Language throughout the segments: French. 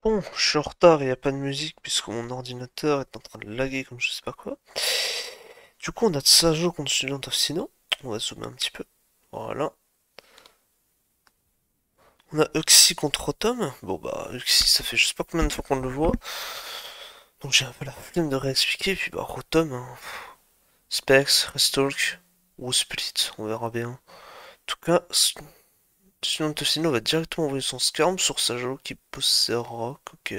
Bon, je suis en retard, il n'y a pas de musique puisque mon ordinateur est en train de laguer comme je sais pas quoi. Du coup, on a Tsajo contre Student of Sinnoh. On va zoomer un petit peu. Voilà. On a Uxie contre Rotom. Bon bah, Uxie, ça fait je sais pas combien de fois qu'on le voit. Donc j'ai un peu la flemme de réexpliquer. Puis bah, Rotom, hein. Specs, Restalk ou Split, on verra bien. En tout cas, Student of Sinnoh va directement envoyer son Skarm sur Sajo qui possède Rock, ok.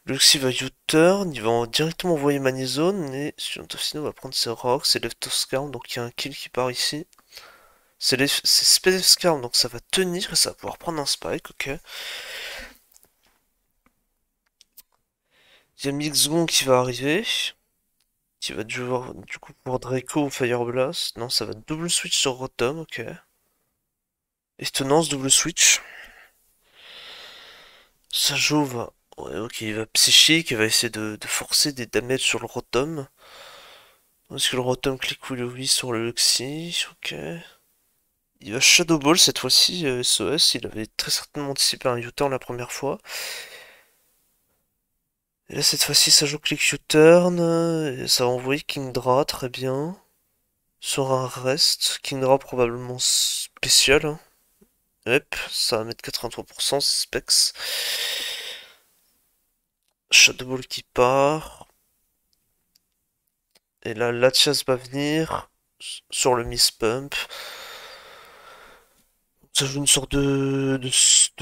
Luxi va U-turn, il va directement envoyer Manizone et Student va prendre ses rocks, c'est Left of Scarm, donc il y a un kill qui part ici. C'est Spade of Scarm, donc ça va tenir et ça va pouvoir prendre un spike, ok. Il y a Mixgon qui va arriver, qui va du coup pour Draco ou Fire Blast. Non, ça va double switch sur Rotom, ok. Étonnance, double switch. Sajo va... Ouais, ok, il va psychique, il va essayer de forcer des damages sur le Rotom. Est-ce que le Rotom clique oui sur le Luxi, ok. Il va Shadow Ball cette fois-ci, SOS, il avait très certainement anticipé un U-turn la première fois. Et là cette fois-ci ça joue click U-turn, et ça va envoyer Kingdra, très bien. Sur un rest, Kingdra probablement spécial, hein. Hop, ça va mettre 83%, c'est Specs. Shadow Ball qui part. Et là Latias va venir sur le Miss Pump. Ça joue une sorte de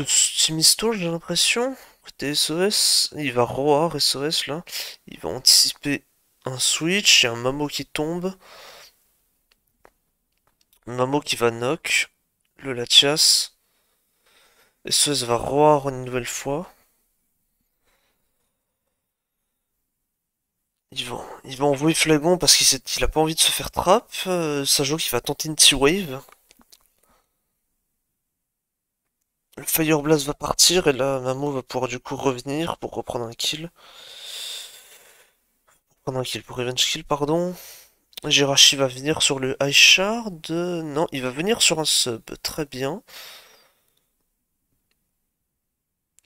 Simisto, j'ai l'impression. Côté SOS, il va roar SOS là. Il va anticiper un switch, il y a un Mamo qui tombe. Mamo qui va knock. Le Latias. SOS va roar une nouvelle fois. Il va envoyer Flagon parce qu'il a pas envie de se faire trap. Sajo qui va tenter une T-Wave. Le Fire Blast va partir et là Mamo va pouvoir du coup revenir pour reprendre un kill. Prendre un kill pour Revenge Kill, pardon. Jirachi va venir sur le High Shard. Non, il va venir sur un sub. Très bien.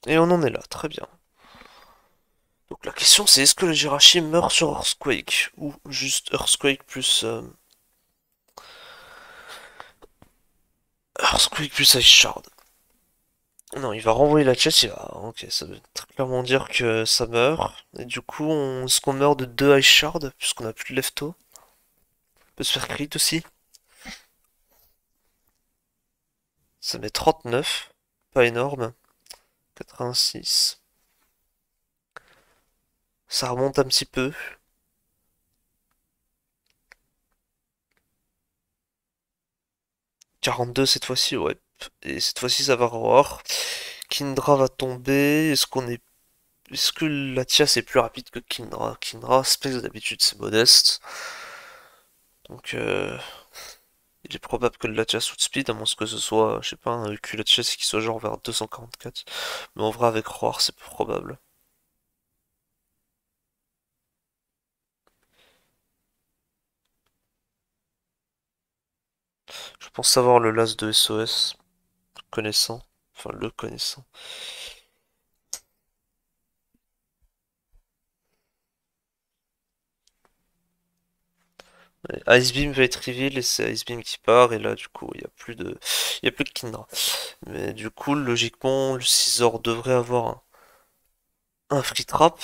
Et on en est là, très bien. Donc la question c'est est-ce que le Jirachi meurt sur Earthquake ou juste Earthquake plus Earthquake plus Ice Shard. Non, il va renvoyer la chest, il va... Ok, ça veut très clairement dire que ça meurt. Et du coup, est-ce qu'on meurt de 2 Ice Shard puisqu'on a plus de lefto? On peut se faire crit aussi. Ça met 39. Pas énorme. 86. Ça remonte un petit peu. 42 cette fois-ci, ouais. Et cette fois-ci, ça va roar. Kindra va tomber. Est-ce que Latias est plus rapide que Kindra? Kindra, Space d'habitude, c'est modeste. Donc, il est probable que le Latias outspeed, à moins que ce soit, je sais pas, un EQ Latias qui soit genre vers 244. Mais en vrai, avec roar, c'est peu probable. Je pense savoir le las de SOS, connaissant. Enfin, le connaissant. Ouais, Ice Beam va être reveal et c'est Ice Beam qui part et là du coup il y a plus de Kindra. Mais du coup logiquement le Scizor devrait avoir un free trap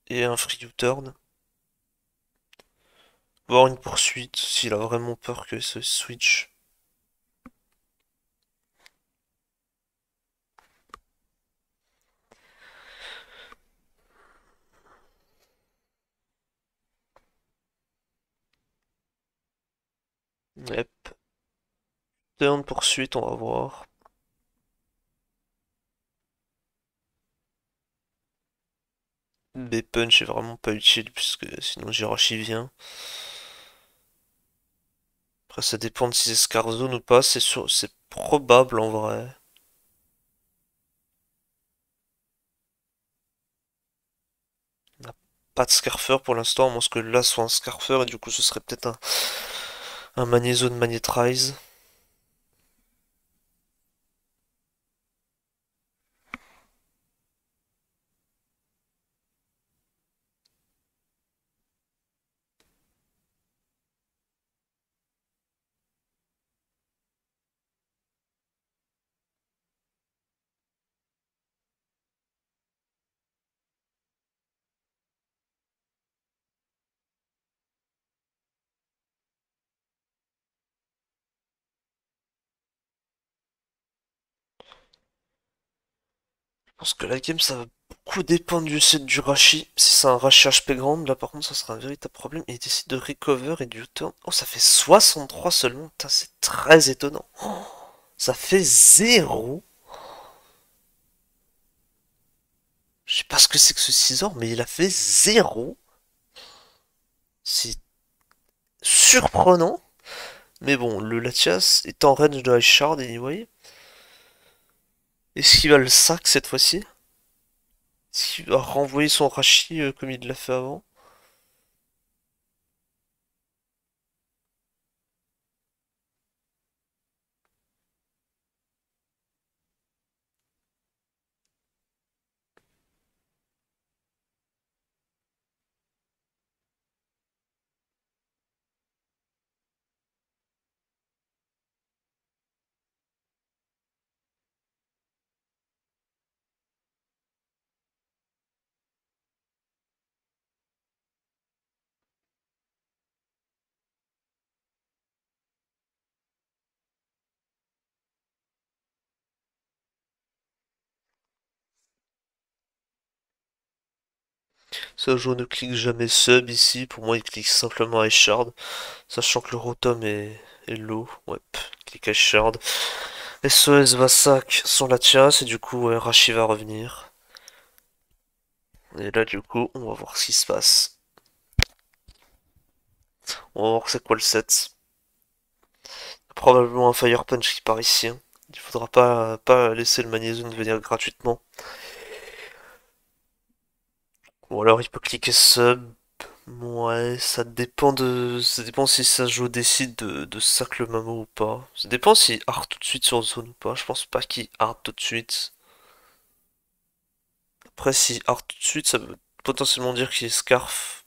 et un free U-turn, voire une poursuite s'il a vraiment peur que ce switch. Yep. Turn poursuite, on va voir. B-punch est vraiment pas utile puisque sinon Jirachi vient. Après ça dépend de si c'est Scarzone ou pas, c'est probable en vrai. On n'a pas de Scarfer pour l'instant, à moins que là soit un Scarfer et du coup ce serait peut-être un Magnézone Magnétrise. pense que la game, ça va beaucoup dépendre du set du Rashi. Si c'est un Rashi HP grand, là par contre, ça sera un véritable problème. Et il décide de recover et du U-turn. Oh, ça fait 63 seulement. Putain, c'est très étonnant. Ça fait zéro. Je sais pas ce que c'est que ce 6 ans, mais il a fait zéro. C'est surprenant. Mais bon, le Latias est en range de Ice Shard anyway. Est-ce qu'il va le sac cette fois-ci? Est-ce qu'il va renvoyer son Rashi comme il l'a fait avant? Ça joue ne clique jamais sub ici. Pour moi, il clique simplement Ice Shard. Sachant que le Rotom est low. Ouais, clique Ice Shard. SOS va sac son Latias et du coup, ouais, Rashi va revenir. Et là, du coup, on va voir ce qui se passe. On va voir c'est quoi le set. Probablement un Fire Punch qui part ici, hein. Il faudra pas laisser le Magnézone venir gratuitement. Ou alors il peut cliquer sub. Ouais, ça dépend si ça joue décide de sac le Mamo ou pas. Ça dépend si hard tout de suite sur zone ou pas. Je pense pas qu'il hard tout de suite. Après, si hard tout de suite, ça veut potentiellement dire qu'il scarf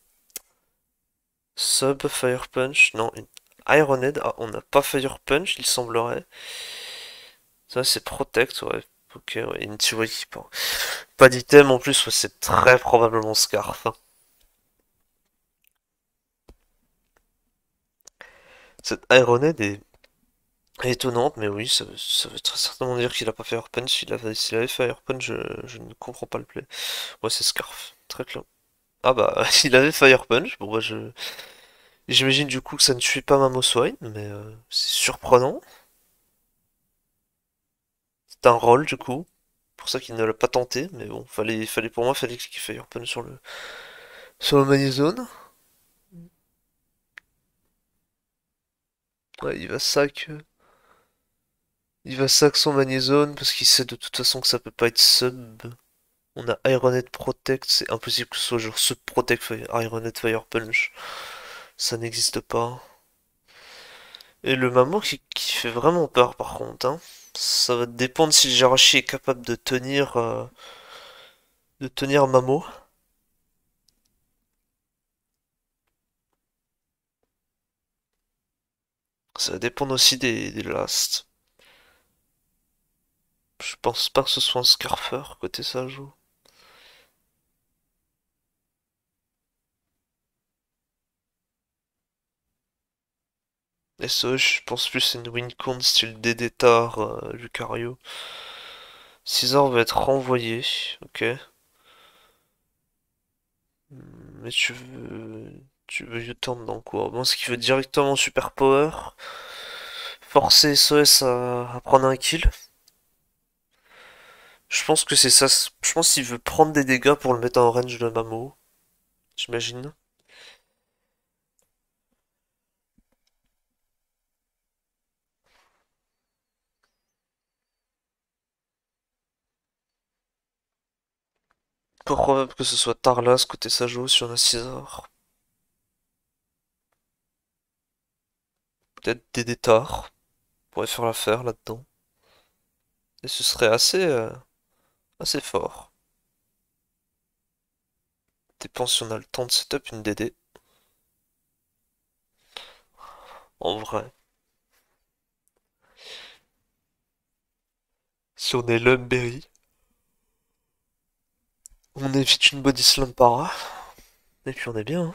sub Fire Punch. Non, une Iron Head. Ah, on n'a pas Fire Punch, il semblerait. Ça, c'est Protect, ouais. Ok, ouais, une tuerie qui part. Pas d'item en plus, ouais, c'est très probablement Scarf, hein. Cette Ironhead est étonnante, mais oui, ça veut très certainement dire qu'il a pas fait Fire Punch. S'il avait fait Fire Punch, je ne comprends pas le play. Ouais, c'est Scarf, très clair. Ah bah, il avait Fire Punch, bon bah j'imagine du coup que ça ne tue pas Mamoswine, mais c'est surprenant. C'est un roll du coup, pour ça qu'il ne l'a pas tenté, mais bon, fallait pour moi, fallait cliquer Fire Punch sur le Manizone. Ouais, il va sac son Manizone parce qu'il sait de toute façon que ça peut pas être sub. On a Ironhead Protect, c'est impossible que ce soit genre Sub Protect Ironhead Fire Punch. Ça n'existe pas. Et le Mamo qui fait vraiment peur par contre, hein. Ça va dépendre si le Jirachi est capable de tenir Mamo. Ça va dépendre aussi des lasts. Je pense pas que ce soit un Scarfer côté ça joue. Et ça, je pense plus c'est une Wincon style Dédétar, Lucario. Scizor va être renvoyé, ok. Mais tu veux U-turn dans quoi? Bon, ce qui veut directement Super Power. Forcer SOS à prendre un kill. Je pense que c'est ça. Je pense qu'il veut prendre des dégâts pour le mettre en range de Mamo. J'imagine. Probable que ce soit Tarlas côté Sajo si on a Scizor. Peut-être Dédétar. Pourrait faire l'affaire là-dedans. Et ce serait assez fort. Dépend si on a le temps de setup une DD. En vrai. Si on est Lumberry, on évite une body slam para. Et puis on est bien,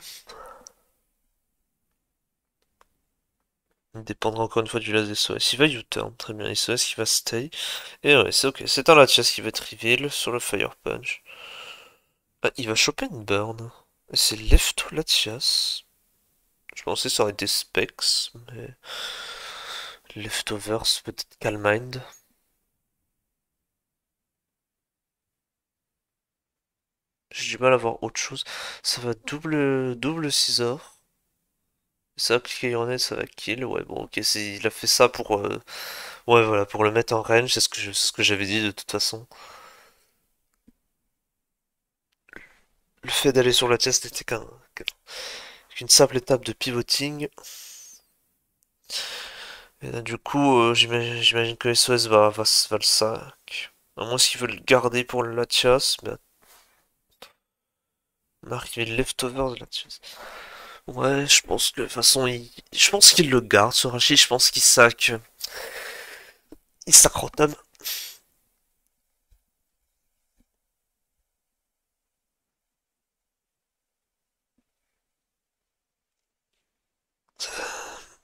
hein. Il dépendra encore une fois du last SOS. Il va U-turn, très bien. SOS qui va stay. Et ouais, c'est ok. C'est un Latias qui va être reveal sur le Fire Punch. Ah, il va choper une burn. Et c'est Left Latias. Je pensais que ça aurait été Specs, mais. Leftovers, peut-être Calmind. J'ai du mal à voir autre chose. Ça va double Scizor. Ça va cliquer Ironet, ça va kill. Ouais, bon, ok, il a fait ça pour. Ouais, voilà, pour le mettre en range, c'est ce que j'avais dit de toute façon. Le fait d'aller sur la chest n'était qu'une simple étape de pivoting. Et là, du coup, j'imagine que SOS va le sac. À moins qu'ils veulent le garder pour le Latias, mais Marc, il met le leftover de Latias. Ouais, je pense que de toute façon, je pense qu'il le garde, ce Rachid. Je pense qu'il sac. Il sac Rotom.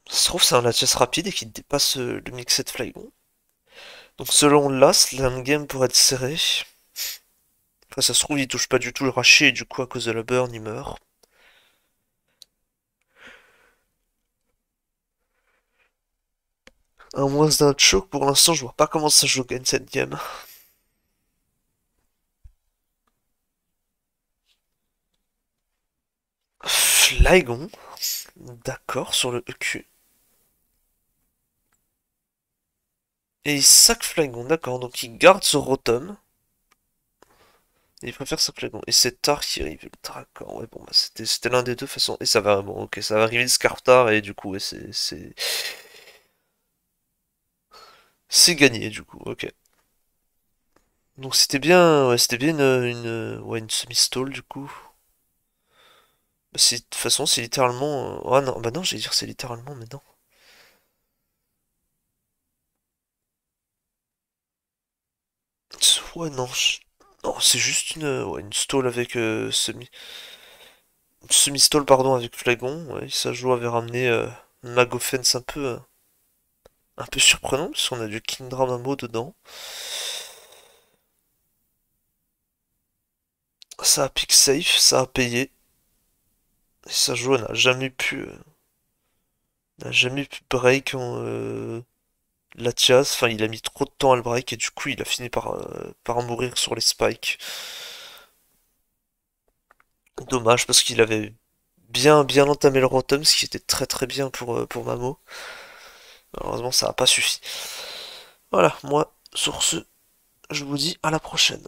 Ça se trouve, c'est un Latias rapide et qui dépasse le Mixed Flygon. Donc, selon l'As, l'endgame pourrait être serré. Après, ça se trouve, il touche pas du tout le Rachid et du coup, à cause de la burn, il meurt. À moins d'un choke, pour l'instant, je vois pas comment ça joue gagne cette game. Flygon, d'accord, sur le EQ. Et il sac Flygon, d'accord, donc il garde ce Rotom. Et il préfère sac Flygon. Et c'est Tar qui arrive. D'accord, ouais, bon, bah, c'était l'un des deux façons. Et ça va, bon, ok, ça va arriver de Scartar, et du coup, ouais, c'est gagné, du coup, ok. Donc c'était bien, ouais, c'était bien ouais, une semi-stall, du coup. Bah, de toute façon, c'est littéralement. Ah non, bah non, j'allais dire c'est littéralement, mais non. Ouais, non, non, c'est juste ouais, une stall avec une semi-stall, pardon, avec Flagon. Ouais, ça joue avait ramené Mag Offense un peu surprenant, parce qu'on a du Kingdra Mamo dedans. Ça a pick safe, ça a payé. Et ça joue n'a jamais pu break Latias. Enfin, il a mis trop de temps à le break et du coup, il a fini par mourir sur les spikes. Dommage parce qu'il avait bien entamé le Rotom, ce qui était très très bien pour Mamo. Malheureusement, ça n'a pas suffi. Voilà, moi, sur ce, je vous dis à la prochaine.